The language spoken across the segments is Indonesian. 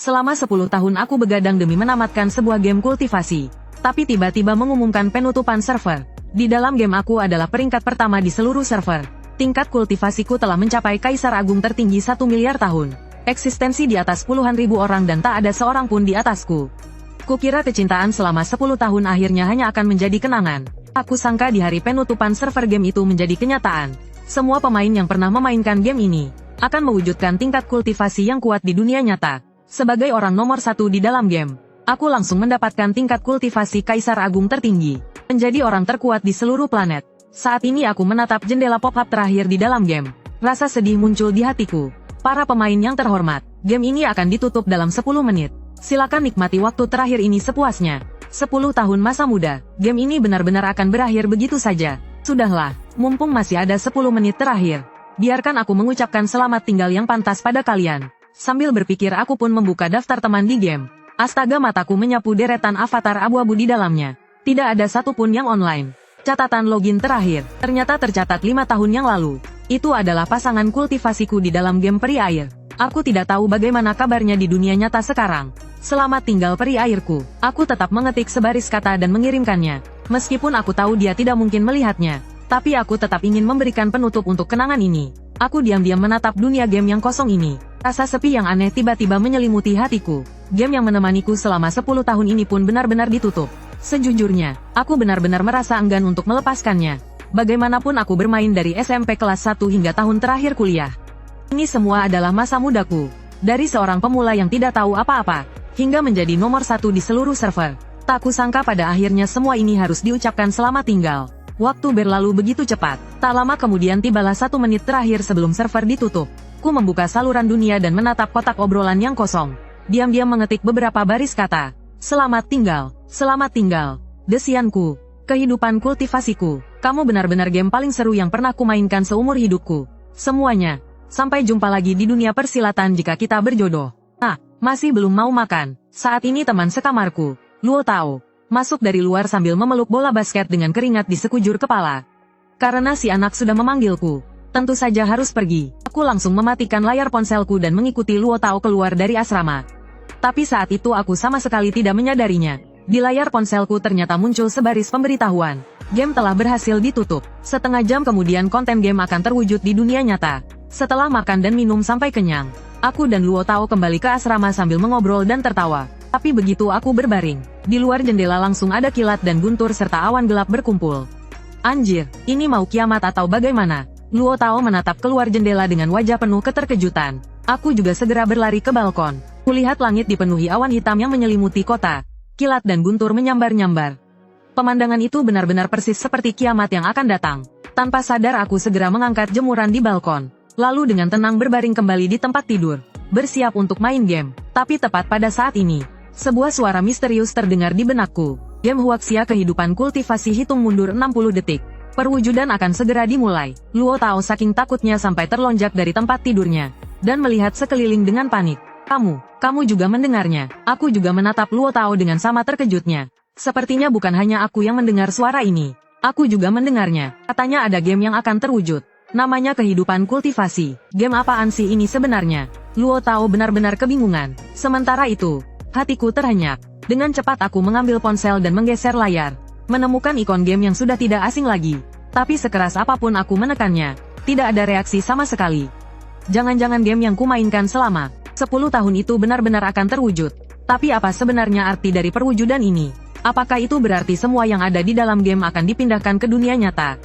Selama 10 tahun aku begadang demi menamatkan sebuah game kultivasi. Tapi tiba-tiba mengumumkan penutupan server. Di dalam game aku adalah peringkat pertama di seluruh server. Tingkat kultivasiku telah mencapai Kaisar Agung tertinggi 1 miliar tahun. Eksistensi di atas puluhan ribu orang dan tak ada seorang pun di atasku. Kukira kecintaan selama 10 tahun akhirnya hanya akan menjadi kenangan. Aku sangka di hari penutupan server game itu menjadi kenyataan. Semua pemain yang pernah memainkan game ini akan mewujudkan tingkat kultivasi yang kuat di dunia nyata. Sebagai orang nomor 1 di dalam game, aku langsung mendapatkan tingkat kultivasi Kaisar Agung tertinggi. Menjadi orang terkuat di seluruh planet. Saat ini aku menatap jendela pop-up terakhir di dalam game. Rasa sedih muncul di hatiku. Para pemain yang terhormat, game ini akan ditutup dalam 10 menit. Silakan nikmati waktu terakhir ini sepuasnya. 10 tahun masa muda, game ini benar-benar akan berakhir begitu saja. Sudahlah, mumpung masih ada 10 menit terakhir. Biarkan aku mengucapkan selamat tinggal yang pantas pada kalian. Sambil berpikir aku pun membuka daftar teman di game. Astaga, mataku menyapu deretan avatar abu-abu di dalamnya. Tidak ada satupun yang online. Catatan login terakhir, ternyata tercatat 5 tahun yang lalu. Itu adalah pasangan kultivasiku di dalam game peri air. Aku tidak tahu bagaimana kabarnya di dunia nyata sekarang. Selamat tinggal peri airku. Aku tetap mengetik sebaris kata dan mengirimkannya. Meskipun aku tahu dia tidak mungkin melihatnya. Tapi aku tetap ingin memberikan penutup untuk kenangan ini. Aku diam-diam menatap dunia game yang kosong ini. Rasa sepi yang aneh tiba-tiba menyelimuti hatiku. Game yang menemaniku selama 10 tahun ini pun benar-benar ditutup. Sejujurnya, aku benar-benar merasa enggan untuk melepaskannya. Bagaimanapun aku bermain dari SMP kelas 1 hingga tahun terakhir kuliah. Ini semua adalah masa mudaku. Dari seorang pemula yang tidak tahu apa-apa, hingga menjadi nomor 1 di seluruh server. Tak kusangka pada akhirnya semua ini harus diucapkan selamat tinggal. Waktu berlalu begitu cepat. Tak lama kemudian tibalah 1 menit terakhir sebelum server ditutup. Ku membuka saluran dunia dan menatap kotak obrolan yang kosong. Diam-diam mengetik beberapa baris kata. Selamat tinggal, selamat tinggal. Desianku, kehidupan kultivasiku. Kamu benar-benar game paling seru yang pernah kumainkan seumur hidupku. Semuanya. Sampai jumpa lagi di dunia persilatan jika kita berjodoh. Ah, masih belum mau makan. Saat ini teman sekamarku, Luo Tao, masuk dari luar sambil memeluk bola basket dengan keringat di sekujur kepala. Karena si anak sudah memanggilku, tentu saja harus pergi. Aku langsung mematikan layar ponselku dan mengikuti Luo Tao keluar dari asrama. Tapi saat itu aku sama sekali tidak menyadarinya. Di layar ponselku ternyata muncul sebaris pemberitahuan. Game telah berhasil ditutup. Setengah jam kemudian konten game akan terwujud di dunia nyata. Setelah makan dan minum sampai kenyang, aku dan Luo Tao kembali ke asrama sambil mengobrol dan tertawa. Tapi begitu aku berbaring, di luar jendela langsung ada kilat dan guntur serta awan gelap berkumpul. Anjir, ini mau kiamat atau bagaimana? Luo Tao menatap keluar jendela dengan wajah penuh keterkejutan. Aku juga segera berlari ke balkon. Kulihat langit dipenuhi awan hitam yang menyelimuti kota. Kilat dan guntur menyambar-nyambar. Pemandangan itu benar-benar persis seperti kiamat yang akan datang. Tanpa sadar aku segera mengangkat jemuran di balkon. Lalu dengan tenang berbaring kembali di tempat tidur. Bersiap untuk main game. Tapi tepat pada saat ini, sebuah suara misterius terdengar di benakku. Game Huaxia kehidupan kultivasi hitung mundur 60 detik. Perwujudan akan segera dimulai. Luo Tao saking takutnya sampai terlonjak dari tempat tidurnya. Dan melihat sekeliling dengan panik. Kamu juga mendengarnya. Aku juga menatap Luo Tao dengan sama terkejutnya. Sepertinya bukan hanya aku yang mendengar suara ini. Aku juga mendengarnya. Katanya ada game yang akan terwujud. Namanya kehidupan kultivasi. Game apaan sih ini sebenarnya? Luo Tao benar-benar kebingungan. Sementara itu, hatiku terhenyak. Dengan cepat aku mengambil ponsel dan menggeser layar. Menemukan ikon game yang sudah tidak asing lagi. Tapi sekeras apapun aku menekannya, tidak ada reaksi sama sekali. Jangan-jangan game yang kumainkan selama 10 tahun itu benar-benar akan terwujud. Tapi apa sebenarnya arti dari perwujudan ini? Apakah itu berarti semua yang ada di dalam game akan dipindahkan ke dunia nyata?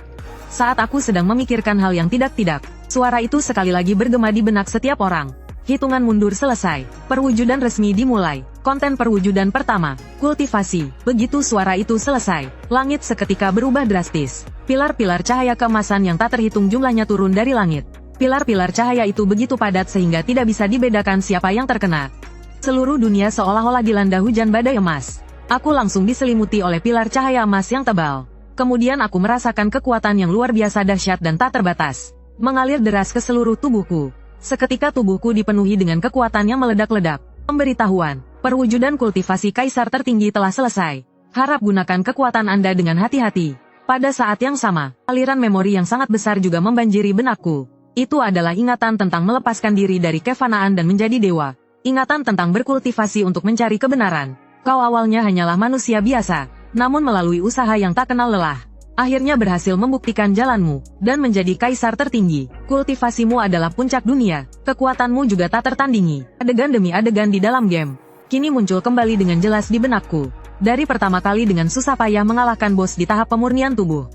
Saat aku sedang memikirkan hal yang tidak-tidak, suara itu sekali lagi bergema di benak setiap orang. Hitungan mundur selesai. Perwujudan resmi dimulai. Konten perwujudan pertama, kultivasi. Begitu suara itu selesai, langit seketika berubah drastis. Pilar-pilar cahaya keemasan yang tak terhitung jumlahnya turun dari langit. Pilar-pilar cahaya itu begitu padat sehingga tidak bisa dibedakan siapa yang terkena. Seluruh dunia seolah-olah dilanda hujan badai emas. Aku langsung diselimuti oleh pilar cahaya emas yang tebal. Kemudian aku merasakan kekuatan yang luar biasa dahsyat dan tak terbatas. Mengalir deras ke seluruh tubuhku. Seketika tubuhku dipenuhi dengan kekuatan yang meledak-ledak. Pemberitahuan, perwujudan kultivasi kaisar tertinggi telah selesai. Harap gunakan kekuatan Anda dengan hati-hati. Pada saat yang sama, aliran memori yang sangat besar juga membanjiri benakku. Itu adalah ingatan tentang melepaskan diri dari kefanaan dan menjadi dewa. Ingatan tentang berkultivasi untuk mencari kebenaran. Kau awalnya hanyalah manusia biasa, namun melalui usaha yang tak kenal lelah, akhirnya berhasil membuktikan jalanmu, dan menjadi kaisar tertinggi. Kultivasimu adalah puncak dunia, kekuatanmu juga tak tertandingi. Adegan demi adegan di dalam game kini muncul kembali dengan jelas di benakku. Dari pertama kali dengan susah payah mengalahkan bos di tahap pemurnian tubuh,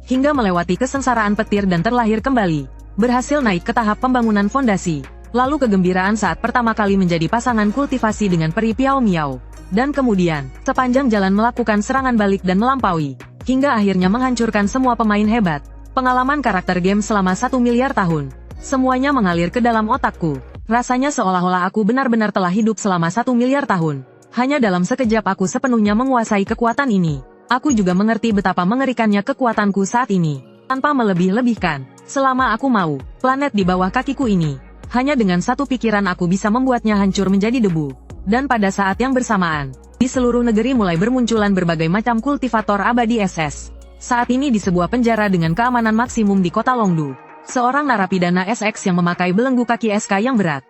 hingga melewati kesengsaraan petir dan terlahir kembali, berhasil naik ke tahap pembangunan fondasi, lalu kegembiraan saat pertama kali menjadi pasangan kultivasi dengan peri Piao Miao, dan kemudian, sepanjang jalan melakukan serangan balik dan melampaui, hingga akhirnya menghancurkan semua pemain hebat. Pengalaman karakter game selama 1 miliar tahun, semuanya mengalir ke dalam otakku. Rasanya seolah-olah aku benar-benar telah hidup selama 1 miliar tahun. Hanya dalam sekejap aku sepenuhnya menguasai kekuatan ini. Aku juga mengerti betapa mengerikannya kekuatanku saat ini. Tanpa melebih-lebihkan, selama aku mau, planet di bawah kakiku ini, hanya dengan satu pikiran aku bisa membuatnya hancur menjadi debu. Dan pada saat yang bersamaan, di seluruh negeri mulai bermunculan berbagai macam kultivator abadi SS. Saat ini di sebuah penjara dengan keamanan maksimum di kota Longdu, seorang narapidana SX yang memakai belenggu kaki SK yang berat,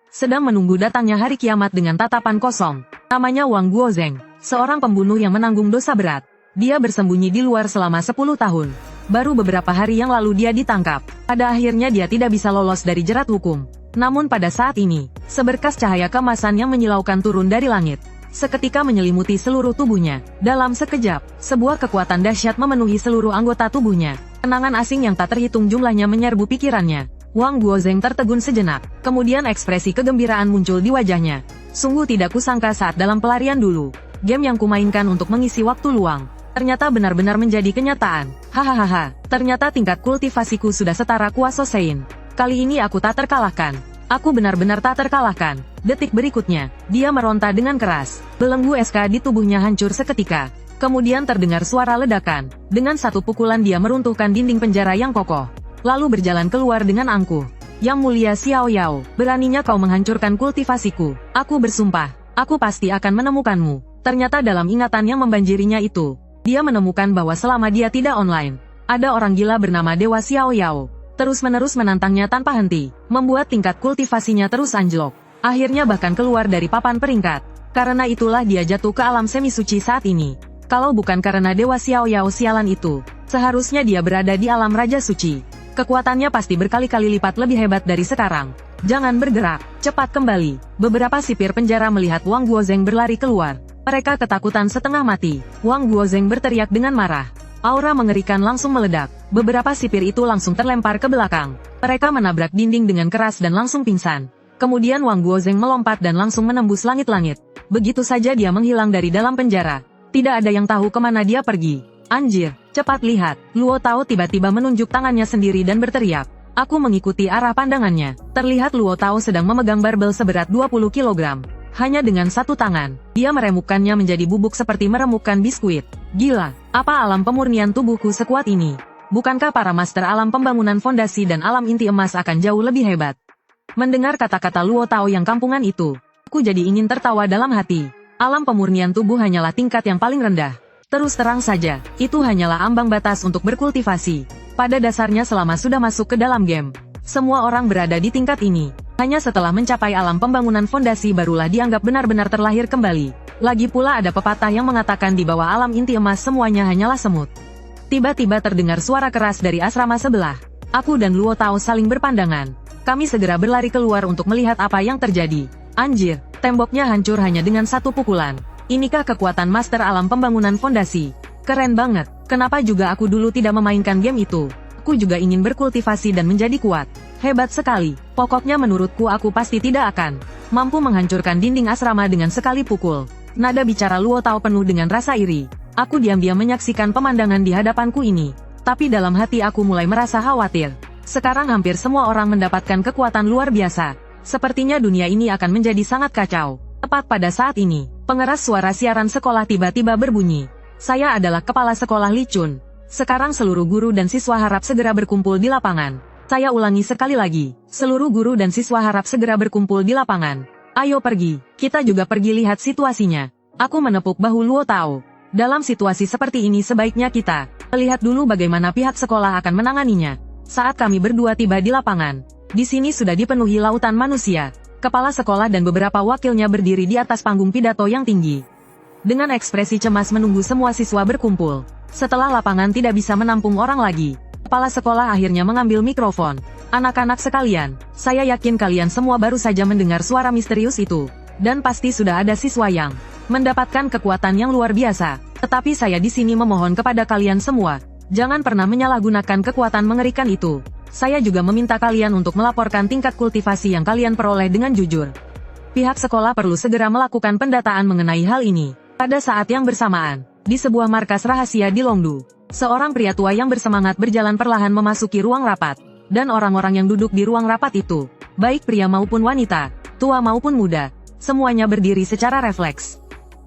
sedang menunggu datangnya hari kiamat dengan tatapan kosong. Namanya Wang Guozheng, seorang pembunuh yang menanggung dosa berat. Dia bersembunyi di luar selama 10 tahun. Baru beberapa hari yang lalu dia ditangkap. Pada akhirnya dia tidak bisa lolos dari jerat hukum. Namun pada saat ini, seberkas cahaya keemasan yang menyilaukan turun dari langit, seketika menyelimuti seluruh tubuhnya. Dalam sekejap, sebuah kekuatan dahsyat memenuhi seluruh anggota tubuhnya. Kenangan asing yang tak terhitung jumlahnya menyerbu pikirannya. Wang Guozheng tertegun sejenak, kemudian ekspresi kegembiraan muncul di wajahnya. Sungguh tidak kusangka saat dalam pelarian dulu, game yang kumainkan untuk mengisi waktu luang, ternyata benar-benar menjadi kenyataan. Hahaha, ternyata tingkat kultivasiku sudah setara kuasa Sein. Kali ini aku tak terkalahkan. Aku benar-benar tak terkalahkan. Detik berikutnya, dia meronta dengan keras. Belenggu SK di tubuhnya hancur seketika. Kemudian terdengar suara ledakan. Dengan satu pukulan dia meruntuhkan dinding penjara yang kokoh, lalu berjalan keluar dengan angkuh. Yang mulia Xiao Yao, beraninya kau menghancurkan kultivasiku. Aku bersumpah, aku pasti akan menemukanmu. Ternyata dalam ingatan yang membanjirinya itu, dia menemukan bahwa selama dia tidak online, ada orang gila bernama Dewa Xiao Yao, terus-menerus menantangnya tanpa henti, membuat tingkat kultivasinya terus anjlok. Akhirnya bahkan keluar dari papan peringkat. Karena itulah dia jatuh ke alam semi suci saat ini. Kalau bukan karena Dewa Xiao Yao sialan itu, seharusnya dia berada di alam Raja Suci. Kekuatannya pasti berkali-kali lipat lebih hebat dari sekarang. Jangan bergerak, cepat kembali. Beberapa sipir penjara melihat Wang Guozheng berlari keluar. Mereka ketakutan setengah mati. Wang Guozheng berteriak dengan marah. Aura mengerikan langsung meledak. Beberapa sipir itu langsung terlempar ke belakang. Mereka menabrak dinding dengan keras dan langsung pingsan. Kemudian Wang Guozheng melompat dan langsung menembus langit-langit. Begitu saja dia menghilang dari dalam penjara. Tidak ada yang tahu kemana dia pergi. Anjir, cepat lihat. Luo Tao tiba-tiba menunjuk tangannya sendiri dan berteriak. Aku mengikuti arah pandangannya. Terlihat Luo Tao sedang memegang barbel seberat 20 kg. Hanya dengan satu tangan, dia meremukkannya menjadi bubuk seperti meremukkan biskuit. Gila, apa alam pemurnian tubuhku sekuat ini? Bukankah para master alam pembangunan fondasi dan alam inti emas akan jauh lebih hebat? Mendengar kata-kata Luo Tao yang kampungan itu, aku jadi ingin tertawa dalam hati. Alam pemurnian tubuh hanyalah tingkat yang paling rendah. Terus terang saja, itu hanyalah ambang batas untuk berkultivasi. Pada dasarnya selama sudah masuk ke dalam game, semua orang berada di tingkat ini. Hanya setelah mencapai alam pembangunan fondasi barulah dianggap benar-benar terlahir kembali. Lagi pula ada pepatah yang mengatakan di bawah alam inti emas semuanya hanyalah semut. Tiba-tiba terdengar suara keras dari asrama sebelah. Aku dan Luo Tao saling berpandangan. Kami segera berlari keluar untuk melihat apa yang terjadi. Anjir, temboknya hancur hanya dengan satu pukulan. Inikah kekuatan master alam pembangunan fondasi? Keren banget. Kenapa juga aku dulu tidak memainkan game itu? Aku juga ingin berkultivasi dan menjadi kuat. Hebat sekali. Pokoknya menurutku aku pasti tidak akan mampu menghancurkan dinding asrama dengan sekali pukul. Nada bicara Luo Tao penuh dengan rasa iri. Aku diam-diam menyaksikan pemandangan di hadapanku ini. Tapi dalam hati aku mulai merasa khawatir. Sekarang hampir semua orang mendapatkan kekuatan luar biasa. Sepertinya dunia ini akan menjadi sangat kacau. Tepat pada saat ini, pengeras suara siaran sekolah tiba-tiba berbunyi. Saya adalah kepala sekolah Li Chun. Sekarang seluruh guru dan siswa harap segera berkumpul di lapangan. Saya ulangi sekali lagi. Seluruh guru dan siswa harap segera berkumpul di lapangan. Ayo pergi. Kita juga pergi lihat situasinya. Aku menepuk bahu Luo Tao. Dalam situasi seperti ini sebaiknya kita lihat dulu bagaimana pihak sekolah akan menanganinya. Saat kami berdua tiba di lapangan, di sini sudah dipenuhi lautan manusia. Kepala sekolah dan beberapa wakilnya berdiri di atas panggung pidato yang tinggi. Dengan ekspresi cemas menunggu semua siswa berkumpul. Setelah lapangan tidak bisa menampung orang lagi, kepala sekolah akhirnya mengambil mikrofon. Anak-anak sekalian, saya yakin kalian semua baru saja mendengar suara misterius itu. Dan pasti sudah ada siswa yang mendapatkan kekuatan yang luar biasa. Tetapi saya di sini memohon kepada kalian semua, jangan pernah menyalahgunakan kekuatan mengerikan itu. Saya juga meminta kalian untuk melaporkan tingkat kultivasi yang kalian peroleh dengan jujur. Pihak sekolah perlu segera melakukan pendataan mengenai hal ini. Pada saat yang bersamaan, di sebuah markas rahasia di Longdu, seorang pria tua yang bersemangat berjalan perlahan memasuki ruang rapat. Dan orang-orang yang duduk di ruang rapat itu, baik pria maupun wanita, tua maupun muda, semuanya berdiri secara refleks.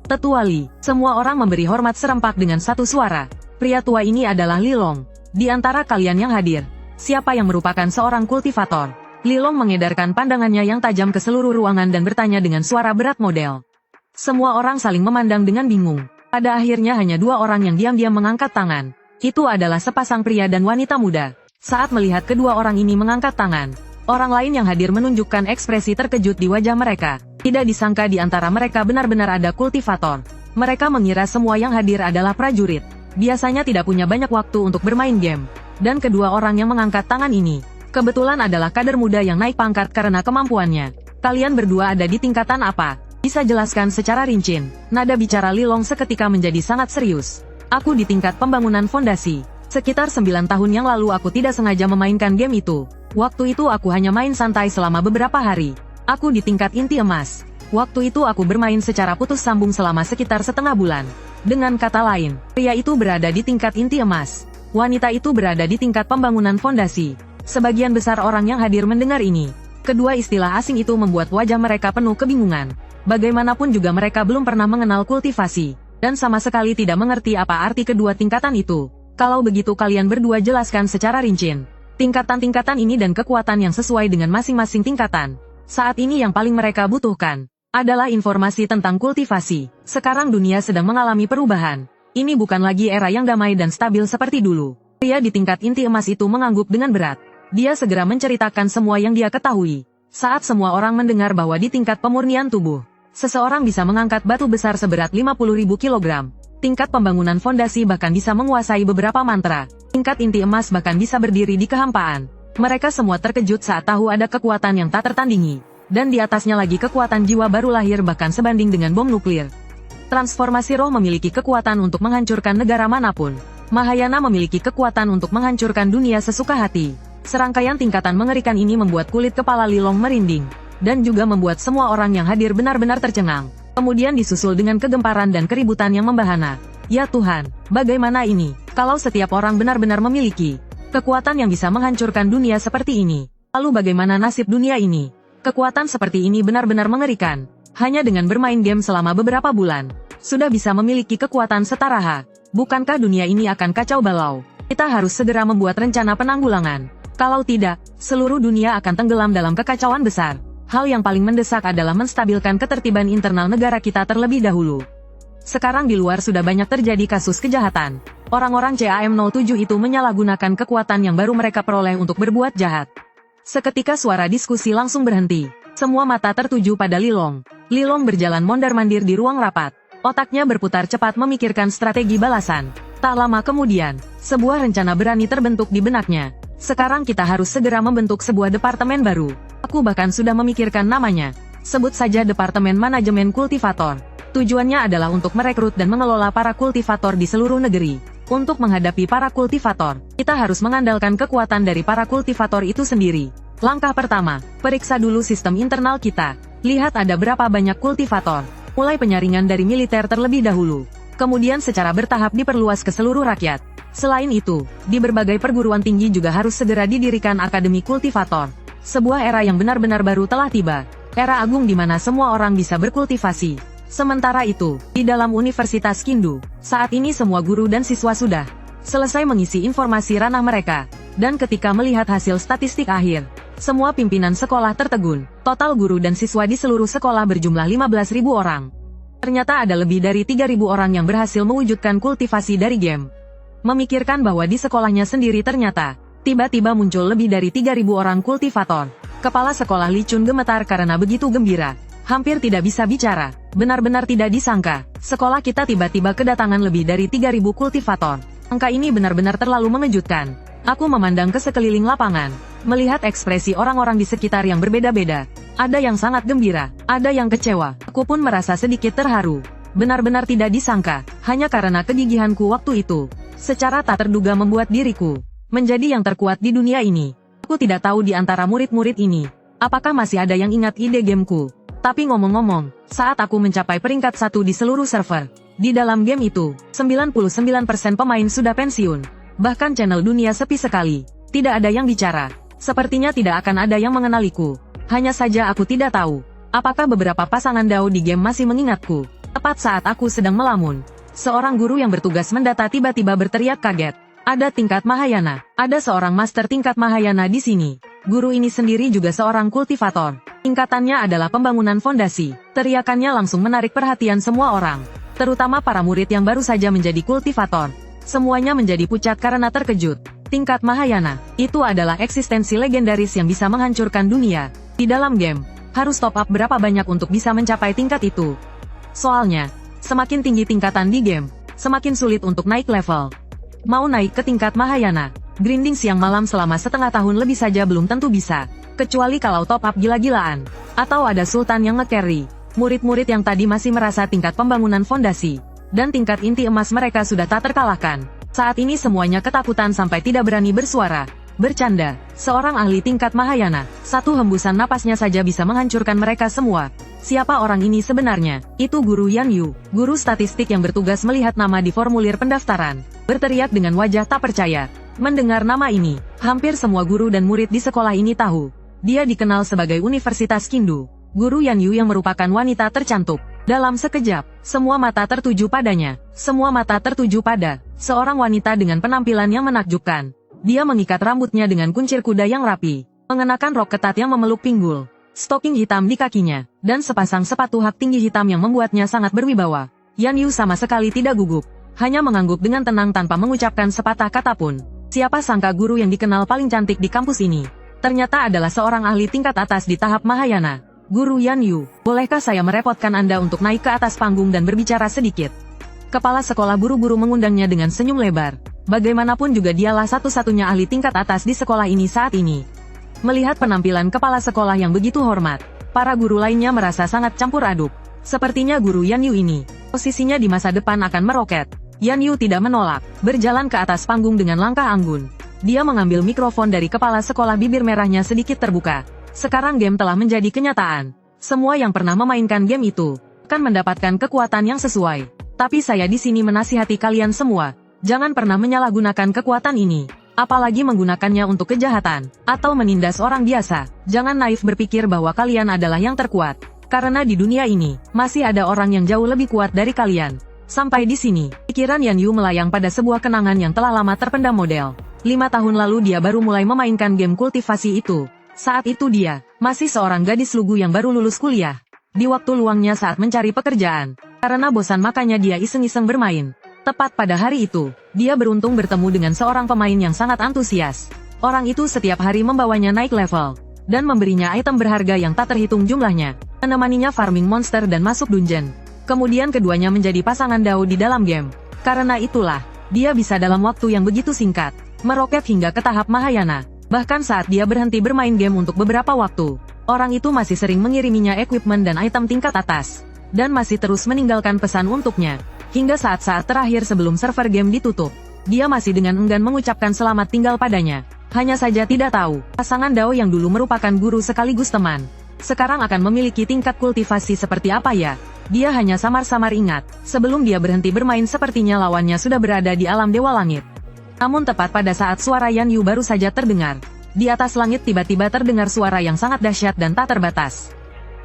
Tetua Li, semua orang memberi hormat serempak dengan satu suara. Pria tua ini adalah Li Long. Di antara kalian yang hadir, siapa yang merupakan seorang kultivator? Li Long mengedarkan pandangannya yang tajam ke seluruh ruangan dan bertanya dengan suara berat model. Semua orang saling memandang dengan bingung. Pada akhirnya hanya dua orang yang diam-diam mengangkat tangan. Itu adalah sepasang pria dan wanita muda. Saat melihat kedua orang ini mengangkat tangan, orang lain yang hadir menunjukkan ekspresi terkejut di wajah mereka. Tidak disangka di antara mereka benar-benar ada kultivator. Mereka mengira semua yang hadir adalah prajurit. Biasanya tidak punya banyak waktu untuk bermain game. Dan kedua orang yang mengangkat tangan ini, kebetulan adalah kader muda yang naik pangkat karena kemampuannya. Kalian berdua ada di tingkatan apa? Bisa jelaskan secara rinci. Nada bicara Li Long seketika menjadi sangat serius. Aku di tingkat pembangunan fondasi. Sekitar 9 tahun yang lalu aku tidak sengaja memainkan game itu. Waktu itu aku hanya main santai selama beberapa hari. Aku di tingkat inti emas. Waktu itu aku bermain secara putus sambung selama sekitar setengah bulan. Dengan kata lain, pria itu berada di tingkat inti emas. Wanita itu berada di tingkat pembangunan fondasi. Sebagian besar orang yang hadir mendengar ini. Kedua istilah asing itu membuat wajah mereka penuh kebingungan. Bagaimanapun juga mereka belum pernah mengenal kultivasi, dan sama sekali tidak mengerti apa arti kedua tingkatan itu. Kalau begitu kalian berdua jelaskan secara rinci tingkatan-tingkatan ini dan kekuatan yang sesuai dengan masing-masing tingkatan. Saat ini yang paling mereka butuhkan adalah informasi tentang kultivasi. Sekarang dunia sedang mengalami perubahan. Ini bukan lagi era yang damai dan stabil seperti dulu. Pria di tingkat inti emas itu mengangguk dengan berat. Dia segera menceritakan semua yang dia ketahui. Saat semua orang mendengar bahwa di tingkat pemurnian tubuh, seseorang bisa mengangkat batu besar seberat 50.000 kg. Tingkat pembangunan fondasi bahkan bisa menguasai beberapa mantra. Tingkat inti emas bahkan bisa berdiri di kehampaan. Mereka semua terkejut saat tahu ada kekuatan yang tak tertandingi. Dan di atasnya lagi kekuatan jiwa baru lahir bahkan sebanding dengan bom nuklir. Transformasi roh memiliki kekuatan untuk menghancurkan negara manapun. Mahayana memiliki kekuatan untuk menghancurkan dunia sesuka hati. Serangkaian tingkatan mengerikan ini membuat kulit kepala Li Long merinding. Dan juga membuat semua orang yang hadir benar-benar tercengang. Kemudian disusul dengan kegemparan dan keributan yang membahana. Ya Tuhan, bagaimana ini? Kalau setiap orang benar-benar memiliki kekuatan yang bisa menghancurkan dunia seperti ini, lalu bagaimana nasib dunia ini? Kekuatan seperti ini benar-benar mengerikan. Hanya dengan bermain game selama beberapa bulan, sudah bisa memiliki kekuatan setara. Bukankah dunia ini akan kacau balau? Kita harus segera membuat rencana penanggulangan. Kalau tidak, seluruh dunia akan tenggelam dalam kekacauan besar. Hal yang paling mendesak adalah menstabilkan ketertiban internal negara kita terlebih dahulu. Sekarang di luar sudah banyak terjadi kasus kejahatan. Orang-orang CAM-07 itu menyalahgunakan kekuatan yang baru mereka peroleh untuk berbuat jahat. Seketika suara diskusi langsung berhenti. Semua mata tertuju pada Li Long. Li Long berjalan mondar-mandir di ruang rapat. Otaknya berputar cepat memikirkan strategi balasan. Tak lama kemudian, sebuah rencana berani terbentuk di benaknya. Sekarang kita harus segera membentuk sebuah departemen baru. Aku bahkan sudah memikirkan namanya. Sebut saja Departemen Manajemen Kultivator. Tujuannya adalah untuk merekrut dan mengelola para kultivator di seluruh negeri. Untuk menghadapi para kultivator, kita harus mengandalkan kekuatan dari para kultivator itu sendiri. Langkah pertama, periksa dulu sistem internal kita. Lihat ada berapa banyak kultivator. Mulai penyaringan dari militer terlebih dahulu. Kemudian secara bertahap diperluas ke seluruh rakyat. Selain itu, di berbagai perguruan tinggi juga harus segera didirikan akademi kultivator. Sebuah era yang benar-benar baru telah tiba. Era agung di mana semua orang bisa berkultivasi. Sementara itu, di dalam Universitas Kindu, saat ini semua guru dan siswa sudah selesai mengisi informasi ranah mereka. Dan ketika melihat hasil statistik akhir, semua pimpinan sekolah tertegun. Total guru dan siswa di seluruh sekolah berjumlah 15.000 orang. Ternyata ada lebih dari 3.000 orang yang berhasil mewujudkan kultivasi dari game. Memikirkan bahwa di sekolahnya sendiri ternyata Tiba-tiba muncul lebih dari 3.000 orang kultivator. Kepala sekolah Li Chun gemetar karena begitu gembira. Hampir tidak bisa bicara. Benar-benar tidak disangka. Sekolah kita tiba-tiba kedatangan lebih dari 3.000 kultivator. Angka ini benar-benar terlalu mengejutkan. Aku memandang ke sekeliling lapangan. Melihat ekspresi orang-orang di sekitar yang berbeda-beda. Ada yang sangat gembira, ada yang kecewa. Aku pun merasa sedikit terharu. Benar-benar tidak disangka, hanya karena kegigihanku waktu itu. Secara tak terduga membuat diriku menjadi yang terkuat di dunia ini. Aku tidak tahu di antara murid-murid ini, apakah masih ada yang ingat ide gameku. Tapi ngomong-ngomong, saat aku mencapai peringkat 1 di seluruh server, di dalam game itu, 99% pemain sudah pensiun. Bahkan channel dunia sepi sekali. Tidak ada yang bicara. Sepertinya tidak akan ada yang mengenaliku. Hanya saja aku tidak tahu, apakah beberapa pasangan Dao di game masih mengingatku. Tepat saat aku sedang melamun, seorang guru yang bertugas mendata tiba-tiba berteriak kaget. Ada tingkat Mahayana, ada seorang master tingkat Mahayana di sini. Guru ini sendiri juga seorang kultivator. Tingkatannya adalah pembangunan fondasi. Teriakannya langsung menarik perhatian semua orang, terutama para murid yang baru saja menjadi kultivator. Semuanya menjadi pucat karena terkejut. Tingkat Mahayana, itu adalah eksistensi legendaris yang bisa menghancurkan dunia. Di dalam game, harus top up berapa banyak untuk bisa mencapai tingkat itu. Soalnya, semakin tinggi tingkatan di game, semakin sulit untuk naik level. Mau naik ke tingkat Mahayana, grinding siang malam selama setengah tahun lebih saja belum tentu bisa. Kecuali kalau top up gila-gilaan. Atau ada sultan yang nge-carry. Murid-murid yang tadi masih merasa tingkat pembangunan fondasi dan tingkat inti emas mereka sudah tak terkalahkan. Saat ini semuanya ketakutan sampai tidak berani bersuara. Bercanda, seorang ahli tingkat Mahayana, satu hembusan napasnya saja bisa menghancurkan mereka semua. Siapa orang ini sebenarnya? Itu Guru Yan Yu, guru statistik yang bertugas melihat nama di formulir pendaftaran. Berteriak dengan wajah tak percaya. Mendengar nama ini, hampir semua guru dan murid di sekolah ini tahu. Dia dikenal sebagai Universitas Kindu. Guru Yan Yu yang merupakan wanita tercantik. Dalam sekejap, semua mata tertuju padanya. Semua mata tertuju pada seorang wanita dengan penampilan yang menakjubkan. Dia mengikat rambutnya dengan kuncir kuda yang rapi, mengenakan rok ketat yang memeluk pinggul, stoking hitam di kakinya, dan sepasang sepatu hak tinggi hitam yang membuatnya sangat berwibawa. Yan Yu sama sekali tidak gugup, hanya mengangguk dengan tenang tanpa mengucapkan sepatah kata pun. Siapa sangka guru yang dikenal paling cantik di kampus ini, ternyata adalah seorang ahli tingkat atas di tahap Mahayana. Guru Yan Yu, bolehkah saya merepotkan Anda untuk naik ke atas panggung dan berbicara sedikit? Kepala sekolah buru-buru mengundangnya dengan senyum lebar. Bagaimanapun juga dialah satu-satunya ahli tingkat atas di sekolah ini saat ini. Melihat penampilan kepala sekolah yang begitu hormat, para guru lainnya merasa sangat campur aduk. Sepertinya guru Yan Yu ini, posisinya di masa depan akan meroket. Yan Yu tidak menolak, berjalan ke atas panggung dengan langkah anggun. Dia mengambil mikrofon dari kepala sekolah, bibir merahnya sedikit terbuka. Sekarang game telah menjadi kenyataan. Semua yang pernah memainkan game itu akan mendapatkan kekuatan yang sesuai. Tapi saya di sini menasihati kalian semua, jangan pernah menyalahgunakan kekuatan ini, apalagi menggunakannya untuk kejahatan atau menindas orang biasa. Jangan naif berpikir bahwa kalian adalah yang terkuat, karena di dunia ini masih ada orang yang jauh lebih kuat dari kalian. Sampai di sini, pikiran Yan Yu melayang pada sebuah kenangan yang telah lama terpendam model. 5 tahun lalu dia baru mulai memainkan game kultivasi itu. Saat itu dia masih seorang gadis lugu yang baru lulus kuliah. Di waktu luangnya saat mencari pekerjaan, karena bosan makanya dia iseng-iseng bermain. Tepat pada hari itu, dia beruntung bertemu dengan seorang pemain yang sangat antusias. Orang itu setiap hari membawanya naik level, dan memberinya item berharga yang tak terhitung jumlahnya, menemaninya farming monster dan masuk dungeon. Kemudian keduanya menjadi pasangan Dao di dalam game. Karena itulah, dia bisa dalam waktu yang begitu singkat, meroket hingga ke tahap Mahayana. Bahkan saat dia berhenti bermain game untuk beberapa waktu, orang itu masih sering mengiriminya equipment dan item tingkat atas, dan masih terus meninggalkan pesan untuknya. Hingga saat-saat terakhir sebelum server game ditutup, dia masih dengan enggan mengucapkan selamat tinggal padanya. Hanya saja tidak tahu, pasangan Dao yang dulu merupakan guru sekaligus teman, sekarang akan memiliki tingkat kultivasi seperti apa ya? Dia hanya samar-samar ingat, sebelum dia berhenti bermain sepertinya lawannya sudah berada di alam Dewa Langit. Namun tepat pada saat suara Yan Yu baru saja terdengar, di atas langit tiba-tiba terdengar suara yang sangat dahsyat dan tak terbatas.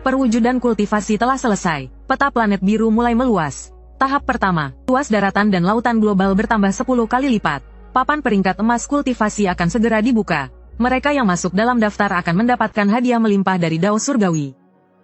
Perwujudan kultivasi telah selesai, peta planet biru mulai meluas. Tahap pertama, luas daratan dan lautan global bertambah 10 kali lipat. Papan peringkat emas kultivasi akan segera dibuka. Mereka yang masuk dalam daftar akan mendapatkan hadiah melimpah dari Dao Surgawi.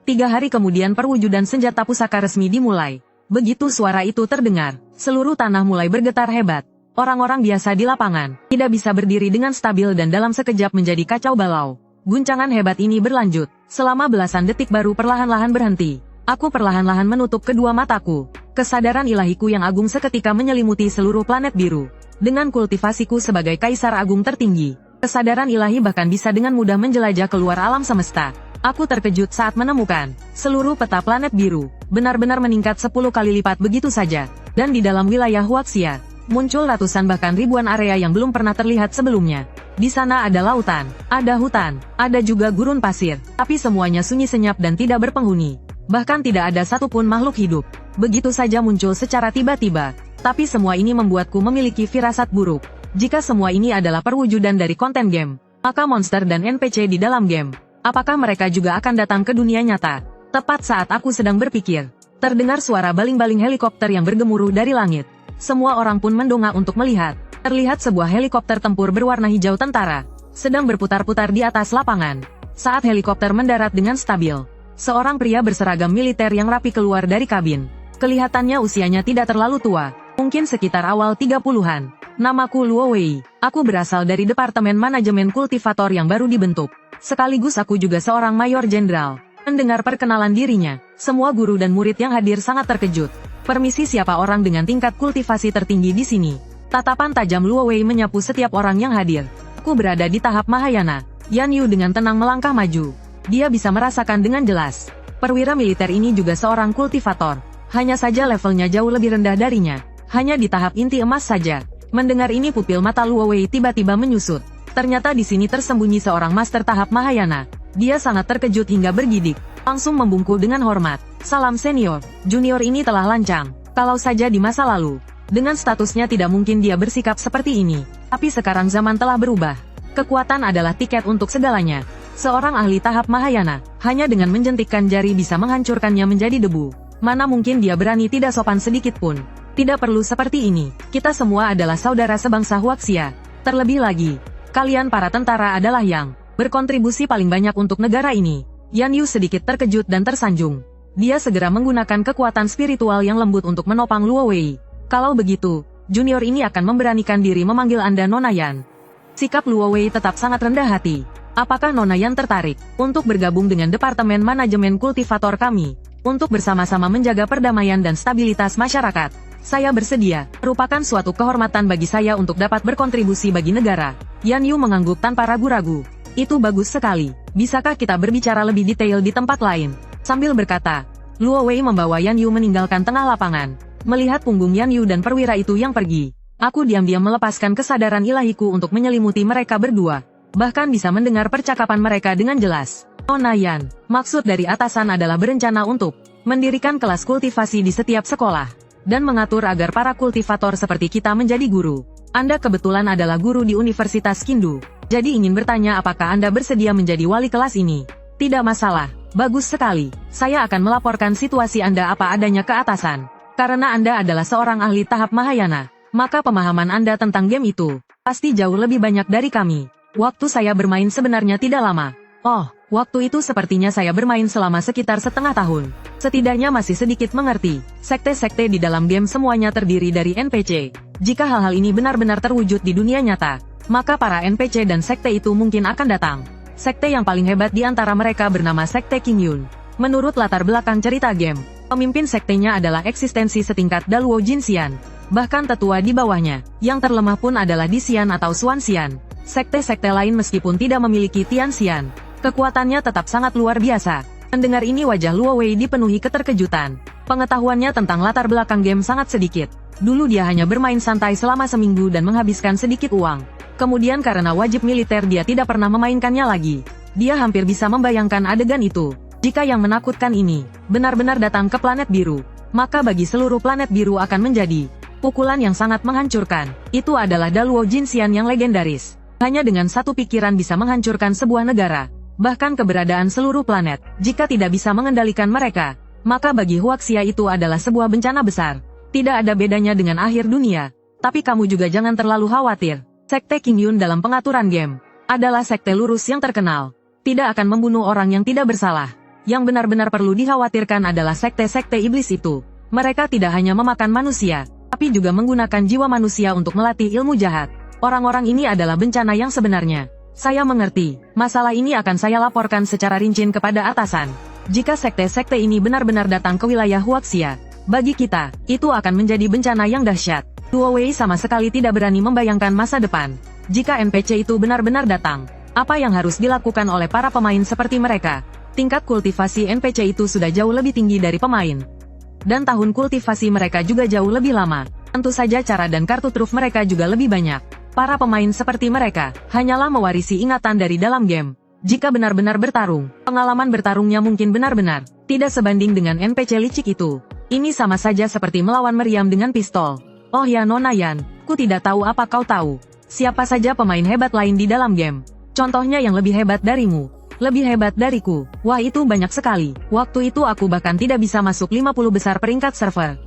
3 hari kemudian perwujudan senjata pusaka resmi dimulai. Begitu suara itu terdengar, seluruh tanah mulai bergetar hebat. Orang-orang biasa di lapangan tidak bisa berdiri dengan stabil dan dalam sekejap menjadi kacau balau. Guncangan hebat ini berlanjut selama belasan detik baru perlahan-lahan berhenti. Aku perlahan-lahan menutup kedua mataku. Kesadaran ilahiku yang agung seketika menyelimuti seluruh planet biru. Dengan kultivasiku sebagai kaisar agung tertinggi, kesadaran ilahi bahkan bisa dengan mudah menjelajah keluar alam semesta. Aku terkejut saat menemukan seluruh peta planet biru benar-benar meningkat 10 kali lipat begitu saja. Dan di dalam wilayah Huaxia, muncul ratusan bahkan ribuan area yang belum pernah terlihat sebelumnya. Di sana ada lautan, ada hutan, ada juga gurun pasir, tapi semuanya sunyi senyap dan tidak berpenghuni. Bahkan tidak ada satupun makhluk hidup. Begitu saja muncul secara tiba-tiba. Tapi semua ini membuatku memiliki firasat buruk. Jika semua ini adalah perwujudan dari konten game, maka monster dan NPC di dalam game, apakah mereka juga akan datang ke dunia nyata? Tepat saat aku sedang berpikir, terdengar suara baling-baling helikopter yang bergemuruh dari langit. Semua orang pun mendongak untuk melihat. Terlihat sebuah helikopter tempur berwarna hijau tentara, sedang berputar-putar di atas lapangan. Saat helikopter mendarat dengan stabil, seorang pria berseragam militer yang rapi keluar dari kabin. Kelihatannya usianya tidak terlalu tua, mungkin sekitar awal 30-an. Namaku Luo Wei. Aku berasal dari Departemen Manajemen Kultivator yang baru dibentuk. Sekaligus aku juga seorang mayor jenderal. Mendengar perkenalan dirinya, semua guru dan murid yang hadir sangat terkejut. Permisi, siapa orang dengan tingkat kultivasi tertinggi di sini? Tatapan tajam Luo Wei menyapu setiap orang yang hadir. Aku berada di tahap Mahayana. Yan Yu dengan tenang melangkah maju. Dia bisa merasakan dengan jelas. Perwira militer ini juga seorang kultivator. Hanya saja levelnya jauh lebih rendah darinya. Hanya di tahap inti emas saja. Mendengar ini pupil mata Luo Wei tiba-tiba menyusut. Ternyata di sini tersembunyi seorang master tahap Mahayana. Dia sangat terkejut hingga bergidik. Langsung membungkuk dengan hormat. Salam senior. Junior ini telah lancang. Kalau saja di masa lalu, dengan statusnya tidak mungkin dia bersikap seperti ini. Tapi sekarang zaman telah berubah. Kekuatan adalah tiket untuk segalanya. Seorang ahli tahap Mahayana, hanya dengan menjentikkan jari bisa menghancurkannya menjadi debu. Mana mungkin dia berani tidak sopan sedikit pun. Tidak perlu seperti ini. Kita semua adalah saudara sebangsa Huaxia. Terlebih lagi, kalian para tentara adalah yang berkontribusi paling banyak untuk negara ini. Yan Yu sedikit terkejut dan tersanjung. Dia segera menggunakan kekuatan spiritual yang lembut untuk menopang Luo Wei. Kalau begitu, junior ini akan memberanikan diri memanggil Anda Nona Yan. Sikap Luo Wei tetap sangat rendah hati. Apakah Nona Yan tertarik untuk bergabung dengan Departemen Manajemen Kultivator kami? Untuk bersama-sama menjaga perdamaian dan stabilitas masyarakat. Saya bersedia. Merupakan suatu kehormatan bagi saya untuk dapat berkontribusi bagi negara. Yan Yu mengangguk tanpa ragu-ragu. Itu bagus sekali. Bisakah kita berbicara lebih detail di tempat lain? Sambil berkata, Luo Wei membawa Yan Yu meninggalkan tengah lapangan. Melihat punggung Yan Yu dan perwira itu yang pergi, aku diam-diam melepaskan kesadaran ilahiku untuk menyelimuti mereka berdua. Bahkan bisa mendengar percakapan mereka dengan jelas. Nona Yan, maksud dari atasan adalah berencana untuk mendirikan kelas kultivasi di setiap sekolah, dan mengatur agar para kultivator seperti kita menjadi guru. Anda kebetulan adalah guru di Universitas Kindu, jadi ingin bertanya apakah Anda bersedia menjadi wali kelas ini? Tidak masalah, bagus sekali. Saya akan melaporkan situasi Anda apa adanya ke atasan. Karena Anda adalah seorang ahli tahap Mahayana, maka pemahaman Anda tentang game itu pasti jauh lebih banyak dari kami. Waktu saya bermain sebenarnya tidak lama. Oh, waktu itu sepertinya saya bermain selama sekitar setengah tahun. Setidaknya masih sedikit mengerti. Sekte-sekte di dalam game semuanya terdiri dari NPC. Jika hal-hal ini benar-benar terwujud di dunia nyata, maka para NPC dan sekte itu mungkin akan datang. Sekte yang paling hebat di antara mereka bernama Sekte King Yun. Menurut latar belakang cerita game, pemimpin sektenya adalah eksistensi setingkat Daluo Jinxian. Bahkan tetua di bawahnya, yang terlemah pun adalah Disian atau Xuanxian. Sekte-sekte lain meskipun tidak memiliki Tianxian, kekuatannya tetap sangat luar biasa. Mendengar ini wajah Luo Wei dipenuhi keterkejutan. Pengetahuannya tentang latar belakang game sangat sedikit. Dulu dia hanya bermain santai selama seminggu dan menghabiskan sedikit uang. Kemudian karena wajib militer dia tidak pernah memainkannya lagi. Dia hampir bisa membayangkan adegan itu. Jika yang menakutkan ini benar-benar datang ke planet biru, maka bagi seluruh planet biru akan menjadi pukulan yang sangat menghancurkan. Itu adalah Daluo Jinxian yang legendaris. Hanya dengan satu pikiran bisa menghancurkan sebuah negara, bahkan keberadaan seluruh planet. Jika tidak bisa mengendalikan mereka, maka bagi Huaxia itu adalah sebuah bencana besar. Tidak ada bedanya dengan akhir dunia. Tapi kamu juga jangan terlalu khawatir. Sekte King Yun dalam pengaturan game adalah sekte lurus yang terkenal. Tidak akan membunuh orang yang tidak bersalah. Yang benar-benar perlu dikhawatirkan adalah sekte-sekte iblis itu. Mereka tidak hanya memakan manusia, tapi juga menggunakan jiwa manusia untuk melatih ilmu jahat. Orang-orang ini adalah bencana yang sebenarnya. Saya mengerti, masalah ini akan saya laporkan secara rinci kepada atasan. Jika sekte-sekte ini benar-benar datang ke wilayah Huaxia, bagi kita, itu akan menjadi bencana yang dahsyat. Duo Wei sama sekali tidak berani membayangkan masa depan. Jika NPC itu benar-benar datang, apa yang harus dilakukan oleh para pemain seperti mereka? Tingkat kultivasi NPC itu sudah jauh lebih tinggi dari pemain. Dan tahun kultivasi mereka juga jauh lebih lama. Tentu saja cara dan kartu truf mereka juga lebih banyak. Para pemain seperti mereka, hanyalah mewarisi ingatan dari dalam game. Jika benar-benar bertarung, pengalaman bertarungnya mungkin benar-benar tidak sebanding dengan NPC licik itu. Ini sama saja seperti melawan meriam dengan pistol. Oh ya Nona Yan, ku tidak tahu apa kau tahu. Siapa saja pemain hebat lain di dalam game. Contohnya yang lebih hebat darimu. Lebih hebat dariku. Wah itu banyak sekali. Waktu itu aku bahkan tidak bisa masuk 50 besar peringkat server.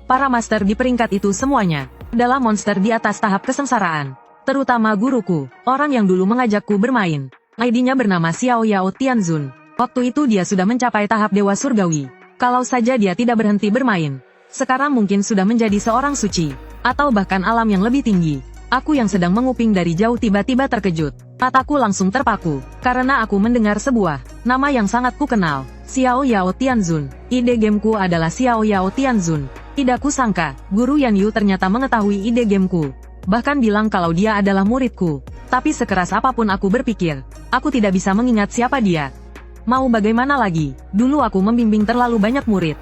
Para master di peringkat itu semuanya adalah monster di atas tahap kesengsaraan. Terutama guruku, orang yang dulu mengajakku bermain. ID-nya bernama Xiao Yao Tianzun. Waktu itu dia sudah mencapai tahap Dewa Surgawi. Kalau saja dia tidak berhenti bermain, sekarang mungkin sudah menjadi seorang suci. Atau bahkan alam yang lebih tinggi. Aku yang sedang menguping dari jauh tiba-tiba terkejut. Mataku langsung terpaku, karena aku mendengar sebuah nama yang sangat kukenal, Xiao Yao Tianzun. Ide gameku adalah Xiao Yao Tianzun. Tidak kusangka, Guru Yan Yu ternyata mengetahui ide gameku. Bahkan bilang kalau dia adalah muridku. Tapi sekeras apapun aku berpikir, aku tidak bisa mengingat siapa dia. Mau bagaimana lagi, dulu aku membimbing terlalu banyak murid.